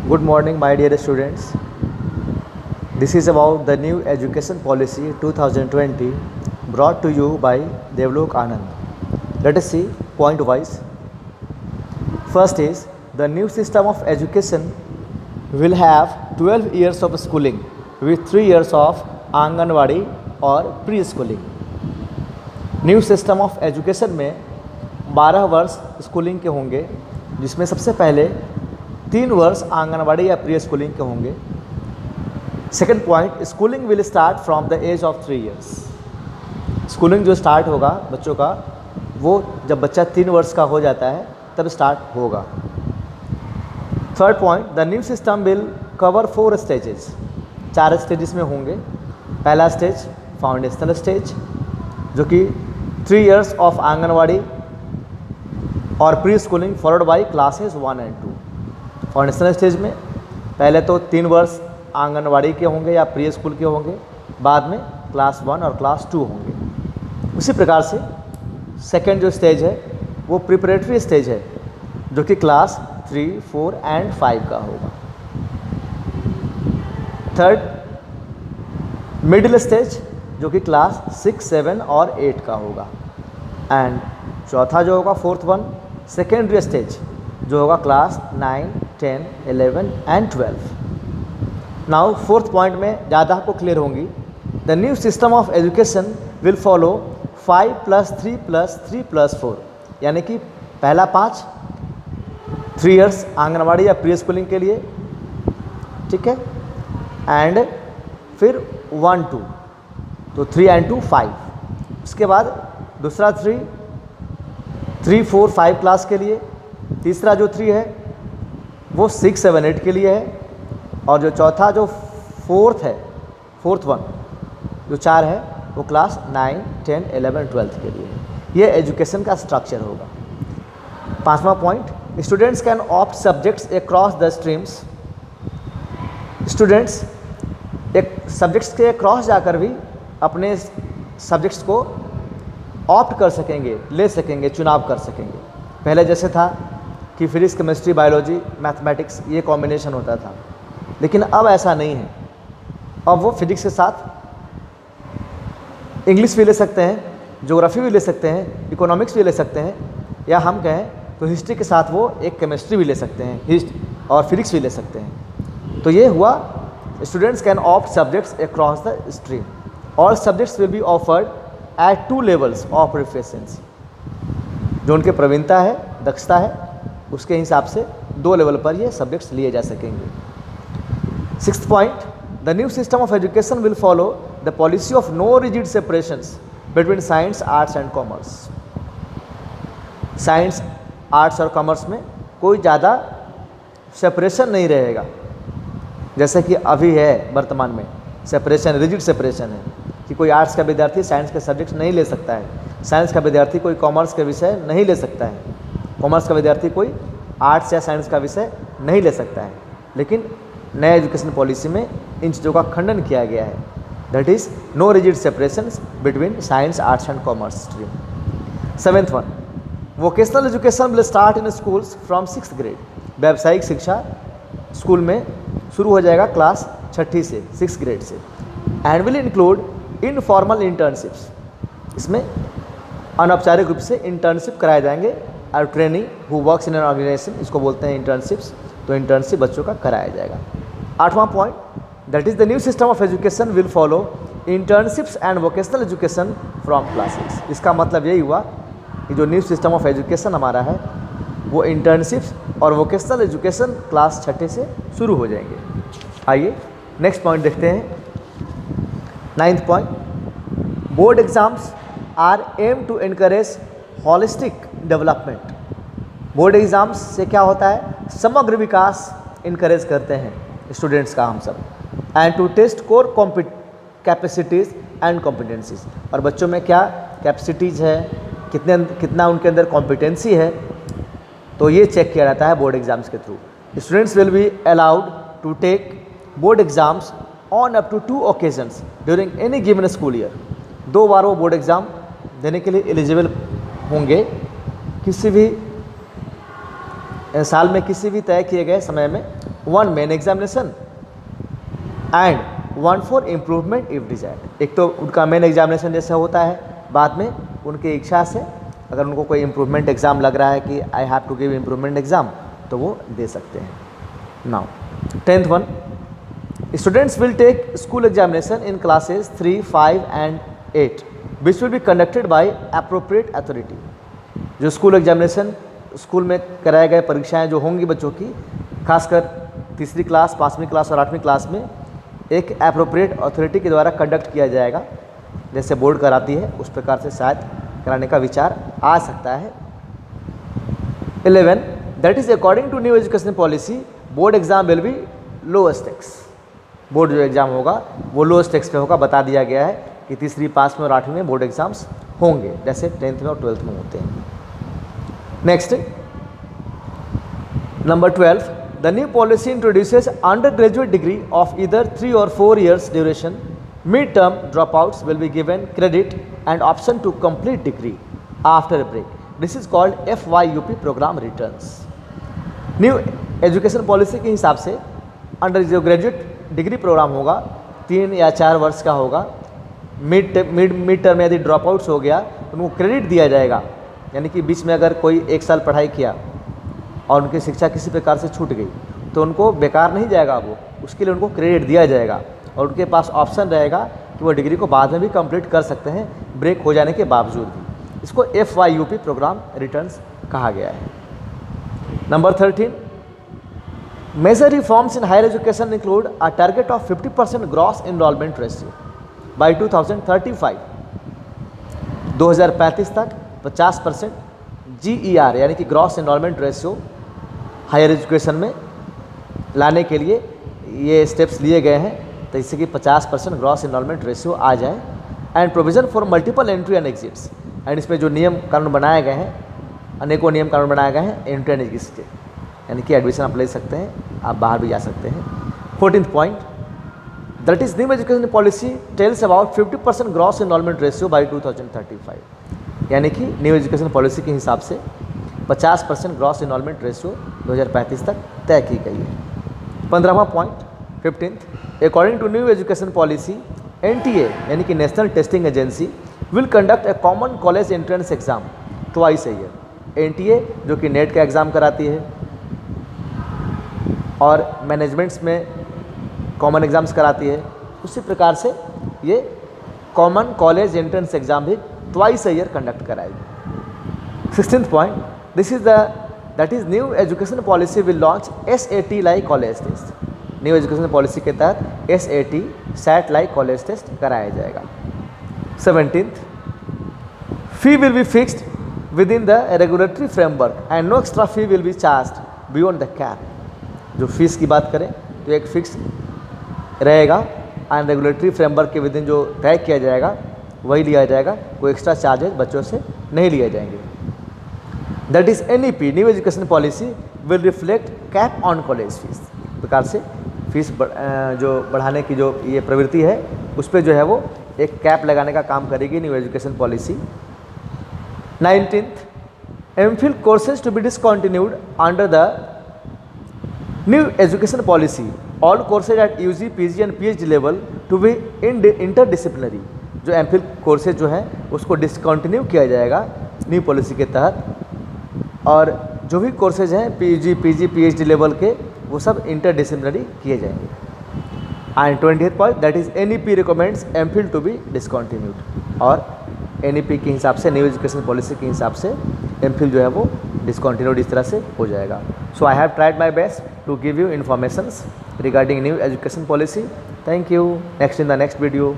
Good morning, my dear students. This is about the new education policy 2020 brought to you by Devlok Anand. Let us see point wise. First is the new system of education will have 12 years of schooling with 3 years of anganwadi और pre schooling. New system of education में 12 वर्ष schooling के होंगे, जिसमें सबसे पहले 3 वर्ष आंगनवाड़ी या प्री स्कूलिंग के होंगे. Second point, schooling will start from the age of 3 years. Schooling जो स्टार्ट होगा बच्चों का, वो जब बच्चा 3 वर्ष का हो जाता है तब स्टार्ट होगा. Third point, the new system will cover 4 stages. 4 stages में होंगे. पहला स्टेज फाउंडेशनल स्टेज, जो कि 3 इयर्स ऑफ आंगनवाड़ी और pre schooling followed by classes 1 और 2. फाउंडेशनल स्टेज में पहले तो 3 वर्ष आंगनवाड़ी के होंगे या प्री स्कूल के होंगे, बाद में क्लास 1 और क्लास 2 होंगे. उसी प्रकार से सेकेंड जो स्टेज है वो प्रिपरेटरी स्टेज है, जो कि क्लास 3, 4 एंड 5 का होगा. थर्ड मिडिल स्टेज, जो कि क्लास 6, 7 और 8 का होगा. एंड चौथा जो होगा फोर्थ वन, सेकेंडरी स्टेज, जो होगा class 9, 10, 11 and 12. Now fourth point में ज़्यादा आपको क्लियर होंगी. The new system of education will follow 5+3+3+4, यानी कि पहला 5 3 इयर्स आंगनवाड़ी या प्री स्कूलिंग के लिए, ठीक है, एंड फिर 1, 2, तो 3 and 2 5. उसके बाद दूसरा 3, 4, 5 क्लास के लिए. तीसरा जो 3 है वो 6, 7, 8 के लिए है. और जो चौथा जो फोर्थ वन जो 4 है वो क्लास 9, 10, 11, 12 के लिए है. ये एजुकेशन का स्ट्रक्चर होगा. पांचवा point, students can opt subjects across the streams. Students एक सब्जेक्ट्स के क्रॉस जाकर भी अपने सब्जेक्ट्स को ऑप्ट कर सकेंगे, ले सकेंगे, चुनाव कर सकेंगे. पहले जैसे था कि फिजिक्स, केमिस्ट्री, बायोलॉजी, मैथमेटिक्स ये कॉम्बिनेशन होता था, लेकिन अब ऐसा नहीं है. अब वो फिजिक्स के साथ इंग्लिश भी ले सकते हैं, ज्योग्राफी भी ले सकते हैं, इकोनॉमिक्स भी ले सकते हैं, या हम कहें तो हिस्ट्री के साथ वो एक केमिस्ट्री भी ले सकते हैं और फिजिक्स भी ले सकते हैं. तो ये हुआ students can opt subjects across the stream. All subjects will be offered eight 2 levels of proficiency. जो उनके प्रवीणता है, दक्षता है, उसके हिसाब से 2 लेवल पर ये सब्जेक्ट्स लिए जा सकेंगे. Sixth point, the new system of education will follow the policy of no rigid separations between science, arts and commerce. Science, arts और कॉमर्स में कोई ज़्यादा सेपरेशन नहीं रहेगा, जैसे कि अभी है वर्तमान में सेपरेशन, रिजिड सेपरेशन है कि कोई आर्ट्स का विद्यार्थी साइंस के सब्जेक्ट नहीं ले सकता है, साइंस का विद्यार्थी कोई कॉमर्स के विषय नहीं ले सकता है, कॉमर्स का विद्यार्थी कोई आर्ट्स या साइंस का विषय नहीं ले सकता है. लेकिन नए एजुकेशन पॉलिसी में इन चीज़ों का खंडन किया गया है. That is no rigid separation between science, arts and commerce stream. Seventh one, vocational education will start in schools from 6th grade. व्यावसायिक शिक्षा स्कूल में शुरू हो जाएगा क्लास 6ठी से, 6th ग्रेड से. And will include informal internships. इसमें अनौपचारिक रूप से इंटर्नशिप कराए जाएंगे और training who works in an organisation, इसको बोलते हैं इंटर्नशिप्स. तो इंटर्नशिप बच्चों का कराया जाएगा. 8वां point, that is the new system of education will follow internships and vocational education from class 6. इसका मतलब यही हुआ कि जो न्यू सिस्टम ऑफ एजुकेशन हमारा है वो इंटर्नशिप्स और वोकेशनल एजुकेशन क्लास 6 से शुरू हो जाएंगे. आइए नेक्स्ट पॉइंट देखते हैं. 9th point, board exams are aim to encourage holistic development. Board exams से क्या होता है, समग्र विकास इनकरेज करते हैं स्टूडेंट्स का हम सब. And to test core capacities and competencies. और बच्चों में क्या कैपेसिटीज़ है, कितना उनके अंदर कॉम्पिटेंसी है, तो ये चेक किया जाता है बोर्ड एग्जाम्स के through. Students will be allowed to take board exams on up to 2 occasions during any given school year. 2 बार वो बोर्ड एग्ज़ाम देने के लिए एलिजिबल होंगे किसी भी साल में, किसी भी तय किए गए समय में 1 main examination and 1 for improvement if desired. एक तो उनका मेन एग्जामिनेशन जैसा होता है, बाद में उनकी इच्छा से अगर उनको कोई इम्प्रूवमेंट एग्ज़ाम लग रहा है कि I have to give improvement exam, तो वो दे सकते हैं। Now 10th one, students will take school examination in classes 3, 5 and 8 which will be conducted by appropriate authority. जो स्कूल एग्जामिनेशन स्कूल में कराए गए परीक्षाएं जो होंगी बच्चों की, खासकर तीसरी क्लास, 5वीं क्लास और 8वीं क्लास में, एक एप्रोप्रिएट अथॉरिटी के द्वारा कंडक्ट किया जाएगा। जैसे बोर्ड कराती है उस प्रकार से शायद कराने का विचार आ सकता है। 11 that is according to new education policy board exam will be lowest takes. Board जो एग्ज़ाम होगा वो लोएस्ट टेक्स पे होगा। बता दिया गया है कि तीसरी, 5वीं और 8वीं में बोर्ड एग्जाम्स होंगे, जैसे 10th में और 12th में होते हैं। Next number 12, the new policy introduces under graduate degree of either 3 or 4 years duration. Mid term dropouts will be given credit and option to complete degree after a break. This is called FYUP program returns. New education policy के हिसाब से under जो graduate degree programme होगा 3 या 4 वर्ष का होगा। Mid term में यदि ड्रॉप आउट्स हो गया तो उनको क्रेडिट दिया जाएगा, यानी कि बीच में अगर कोई 1 साल पढ़ाई किया और उनकी शिक्षा किसी प्रकार से छूट गई तो उनको बेकार नहीं जाएगा, वो उसके लिए उनको क्रेडिट दिया जाएगा और उनके पास ऑप्शन रहेगा कि वो डिग्री को बाद में भी कंप्लीट कर सकते हैं ब्रेक हो जाने के बावजूद भी। इसको FYUP प्रोग्राम रिटर्न्स कहा गया है। Number 13, major reforms in higher education include a target of 50% gross enrolment ratio by 2035। 2035 तक 50% GER यानी कि gross enrolment ratio higher education में लाने के लिए ये स्टेप्स लिए गए हैं, तो इससे कि 50% ग्रॉस एनरोलमेंट रेशियो आ जाए। And provision for multiple entry and exits, and इसमें जो नियम कानून बनाए गए हैं, अनेकों नियम कानून बनाए गए हैं एंट्री एंड एग्जिट्स के, यानी कि एडमिशन आप ले सकते हैं, आप बाहर भी जा सकते हैं। 14th point, that is new education policy tells about 50% gross enrolment ratio by 2035, यानी कि न्यू एजुकेशन पॉलिसी के हिसाब से 50% ग्रॉस एनरोलमेंट रेशियो 2035 तक तय की गई है। 15वां point 15th, according to new education policy NTA यानी कि national testing agency will conduct a common college entrance exam twice a year. NTA जो कि नेट का एग्ज़ाम कराती है और मैनेजमेंट्स में कॉमन एग्ज़ाम्स कराती है, उसी प्रकार से ये कॉमन कॉलेज एंट्रेंस एग्ज़ाम भी ट्वाइस ए ईयर कंडक्ट कराएगी। 16th point, this is that is new education policy will launch SAT like college test. New education policy के तहत SAT SAT like college test कराया जाएगा। 17th, fee will be fixed within the regulatory framework and no extra fee will be charged beyond the cap. जो fees की बात करें तो एक फिक्स रहेगा एंड रेगुलेटरी फ्रेमवर्क के विदिन जो तय किया जाएगा वही लिया जाएगा, कोई एक्स्ट्रा चार्जेस बच्चों से नहीं लिए जाएंगे। That is NEP new education policy will reflect cap on college fees. प्रकार से फीस जो बढ़ाने की जो ये प्रवृत्ति है उस पर जो है वो एक कैप लगाने का काम करेगी new education policy. 19th, MPhil courses to be discontinued under the new education policy. All courses at UG, PG and PhD level to be interdisciplinary. जो MPhil कोर्सेज जो हैं उसको डिसकंटिन्यू किया जाएगा न्यू पॉलिसी के तहत, और जो भी कोर्सेज हैं PG, PhD लेवल के वो सब इंटरडिसिप्लिनरी किए जाएंगे। And 20th point, that is NEP recommends MPhil to be discontinued. और NEP के हिसाब से न्यू एजुकेशन पॉलिसी के हिसाब से MPhil जो है वो डिसकंटिन्यूड इस तरह से हो जाएगा। So I have tried my best to give you informations regarding new education policy. Thank you. Next in the next video.